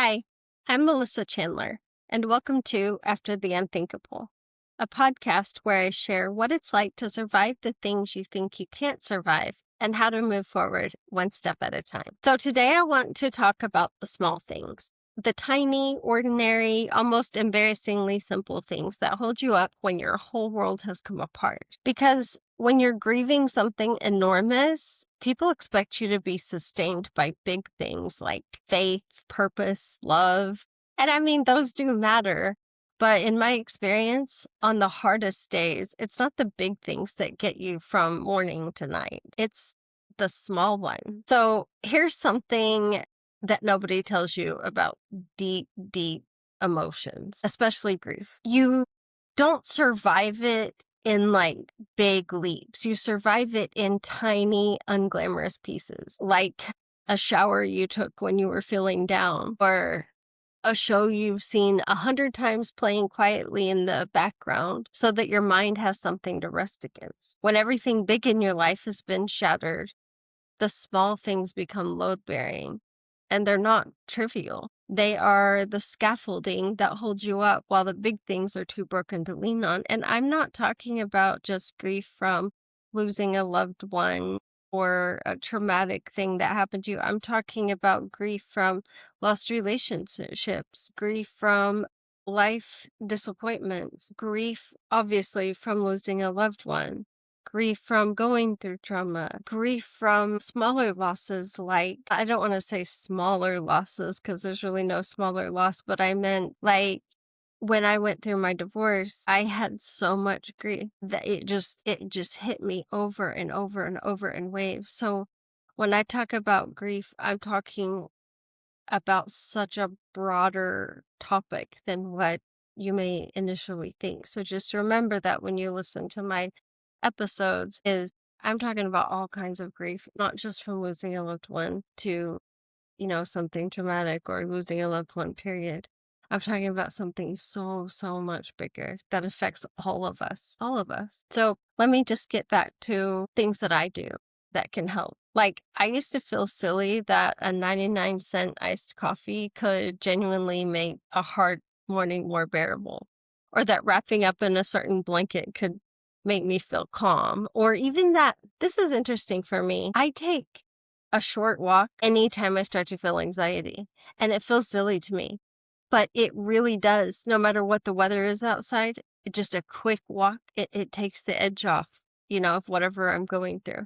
Hi, I'm Melissa Chandler, and welcome to After the Unthinkable, a podcast where I share what it's like to survive the things you think you can't survive and how to move forward one step at a time. So today I want to talk about the small things, the tiny, ordinary, almost embarrassingly simple things that hold you up when your whole world has come apart. Because when you're grieving something enormous, people expect you to be sustained by big things like faith, purpose, love. And I mean, those do matter. But in my experience, on the hardest days, it's not the big things that get you from morning to night. It's the small one. So here's something that nobody tells you about deep, deep emotions, especially grief. You don't survive it in like big leaps. You survive it in tiny, unglamorous pieces, like a shower you took when you were feeling down, or a show you've seen 100 times playing quietly in the background so that your mind has something to rest against. When everything big in your life has been shattered, the small things become load bearing, and they're not trivial. They are the scaffolding that holds you up while the big things are too broken to lean on. And I'm not talking about just grief from losing a loved one or a traumatic thing that happened to you. I'm talking about grief from lost relationships, grief from life disappointments, grief, obviously, from losing a loved one, grief from going through trauma, grief from smaller losses. Like, I don't want to say smaller losses because there's really no smaller loss, but I meant like when I went through my divorce, I had so much grief that it just hit me over and over and over in waves. So when I talk about grief, I'm talking about such a broader topic than what you may initially think. So just remember that when you listen to my episodes, is I'm talking about all kinds of grief, not just from losing a loved one to, something traumatic or losing a loved one, period. I'm talking about something so, so much bigger that affects all of us, all of us. So let me just get back to things that I do that can help. Like, I used to feel silly that a 99-cent iced coffee could genuinely make a hard morning more bearable, or that wrapping up in a certain blanket could make me feel calm, or even that this is interesting for me. I take a short walk anytime I start to feel anxiety, and it feels silly to me, but it really does. No matter what the weather is outside, just a quick walk, it takes the edge off, of whatever I'm going through.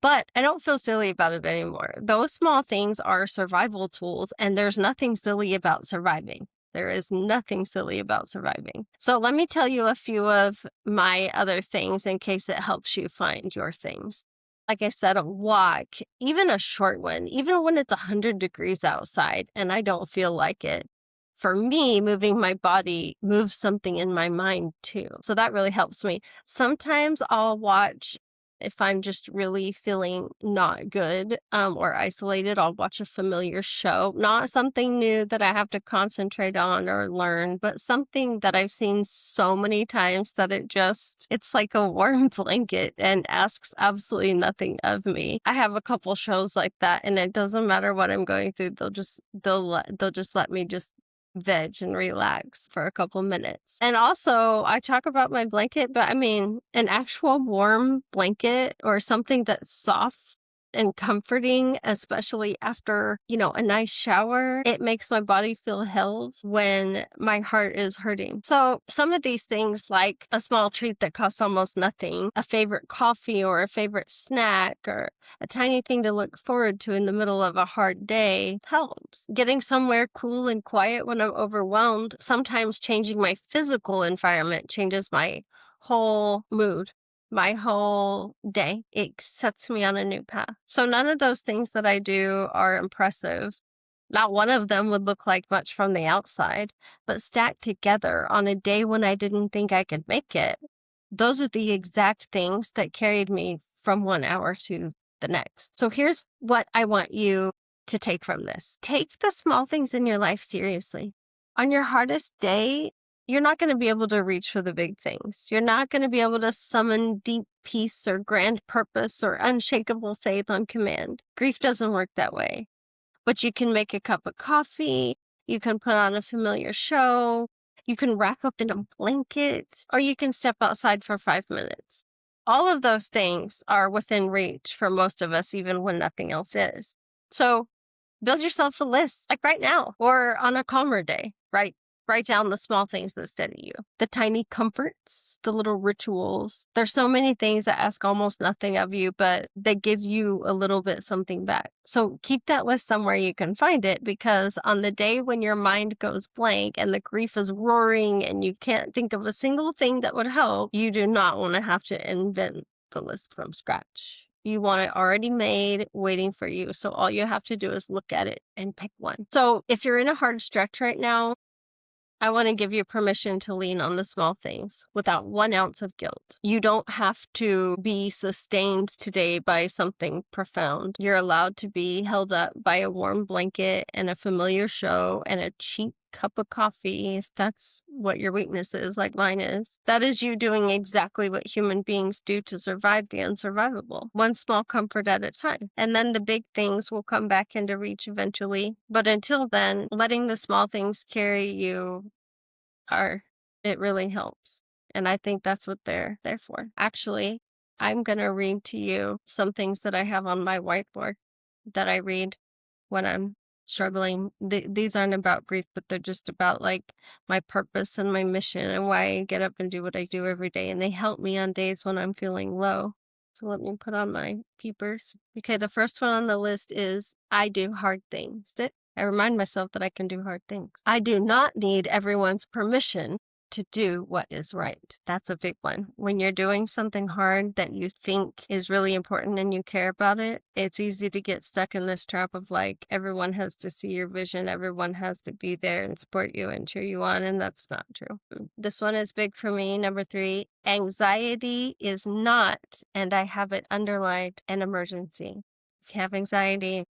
But I don't feel silly about it anymore. Those small things are survival tools, and there's nothing silly about surviving. There is nothing silly about surviving. So let me tell you a few of my other things in case it helps you find your things. Like I said, a walk, even a short one, even when it's 100 degrees outside and I don't feel like it. For me, moving my body moves something in my mind too. So that really helps me. Sometimes I'll watch, if I'm just really feeling not good or isolated, I'll watch a familiar show, not something new that I have to concentrate on or learn, but something that I've seen so many times that it's like a warm blanket and asks absolutely nothing of me. I have a couple shows like that, and it doesn't matter what I'm going through. They'll just let me just veg and relax for a couple minutes. And also, I talk about my blanket, but I mean, an actual warm blanket or something that's soft and comforting, especially after, a nice shower, it makes my body feel held when my heart is hurting. So some of these things, like a small treat that costs almost nothing, a favorite coffee or a favorite snack, or a tiny thing to look forward to in the middle of a hard day, helps. Getting somewhere cool and quiet when I'm overwhelmed, sometimes changing my physical environment changes my whole mood, my whole day. It sets me on a new path. So none of those things that I do are impressive. Not one of them would look like much from the outside, but stacked together on a day when I didn't think I could make it, those are the exact things that carried me from 1 hour to the next. So here's what I want you to take from this. Take the small things in your life seriously. On your hardest day, you're not going to be able to reach for the big things. You're not going to be able to summon deep peace or grand purpose or unshakable faith on command. Grief doesn't work that way. But you can make a cup of coffee, You can put on a familiar show. You can wrap up in a blanket, or you can step outside for 5 minutes. All of those things are within reach for most of us, even when nothing else is. So build yourself a list, like right now, or on a calmer day. Write down the small things that steady you, the tiny comforts, the little rituals. There's so many things that ask almost nothing of you, but they give you a little bit something back. So keep that list somewhere you can find it, because on the day when your mind goes blank and the grief is roaring and you can't think of a single thing that would help, you do not want to have to invent the list from scratch. You want it already made, waiting for you. So all you have to do is look at it and pick one. So if you're in a hard stretch right now, I want to give you permission to lean on the small things without 1 ounce of guilt. You don't have to be sustained today by something profound. You're allowed to be held up by a warm blanket and a familiar show and a cheap cup of coffee, if that's what your weakness is, like mine is. That is you doing exactly what human beings do to survive the unsurvivable, one small comfort at a time. And then the big things will come back into reach eventually. But until then, letting the small things carry you it really helps. And I think that's what they're there for. Actually, I'm going to read to you some things that I have on my whiteboard that I read when I'm struggling. These aren't about grief, but they're just about like my purpose and my mission and why I get up and do what I do every day. And they help me on days when I'm feeling low. So let me put on my peepers. Okay, the first one on the list is I do hard things. I remind myself that I can do hard things. I do not need everyone's permission to do what is right. That's a big one. When you're doing something hard that you think is really important and you care about it, it's easy to get stuck in this trap of like, everyone has to see your vision, everyone has to be there and support you and cheer you on, and that's not true. This one is big for me. Number 3, anxiety is not, and I have it underlined, an emergency. If you have anxiety,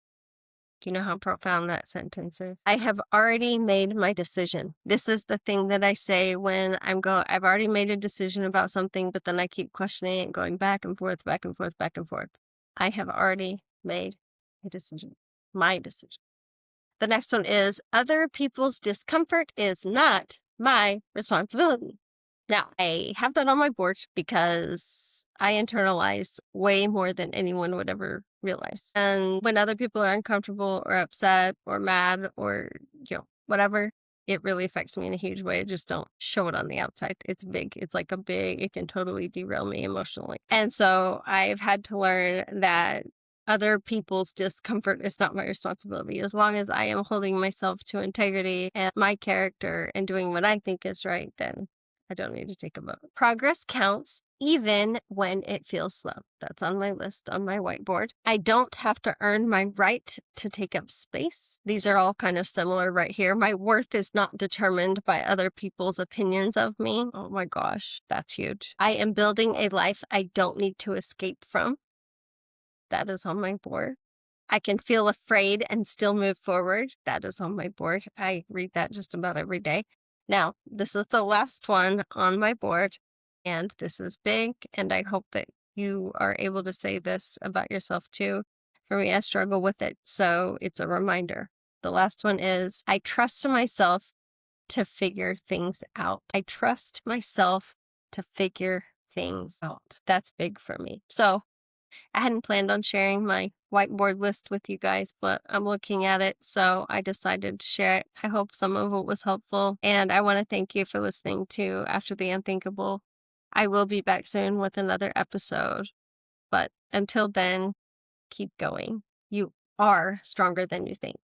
you know how profound that sentence is. I have already made my decision. This is the thing that I say when I've already made a decision about something, but then I keep questioning it, going back and forth, back and forth, back and forth. I have already made a decision. My decision. The next one is other people's discomfort is not my responsibility. Now, I have that on my board because I internalize way more than anyone would ever realize. And when other people are uncomfortable or upset or mad or, whatever, it really affects me in a huge way. I just don't show it on the outside. It's big. It's like it can totally derail me emotionally. And so I've had to learn that other people's discomfort is not my responsibility. As long as I am holding myself to integrity and my character and doing what I think is right, then I don't need to take a vote. Progress counts even when it feels slow. That's on my list on my whiteboard. I don't have to earn my right to take up space. These are all kind of similar right here. My worth is not determined by other people's opinions of me. Oh my gosh, that's huge. I am building a life I don't need to escape from. That is on my board. I can feel afraid and still move forward. That is on my board. I read that just about every day. Now, this is the last one on my board, and this is big, and I hope that you are able to say this about yourself too. For me, I struggle with it, so it's a reminder. The last one is, I trust myself to figure things out. I trust myself to figure things out. That's big for me. So I hadn't planned on sharing my whiteboard list with you guys, but I'm looking at it, so I decided to share it. I hope some of it was helpful, and I want to thank you for listening to After the Unthinkable. I will be back soon with another episode, but until then, keep going. You are stronger than you think.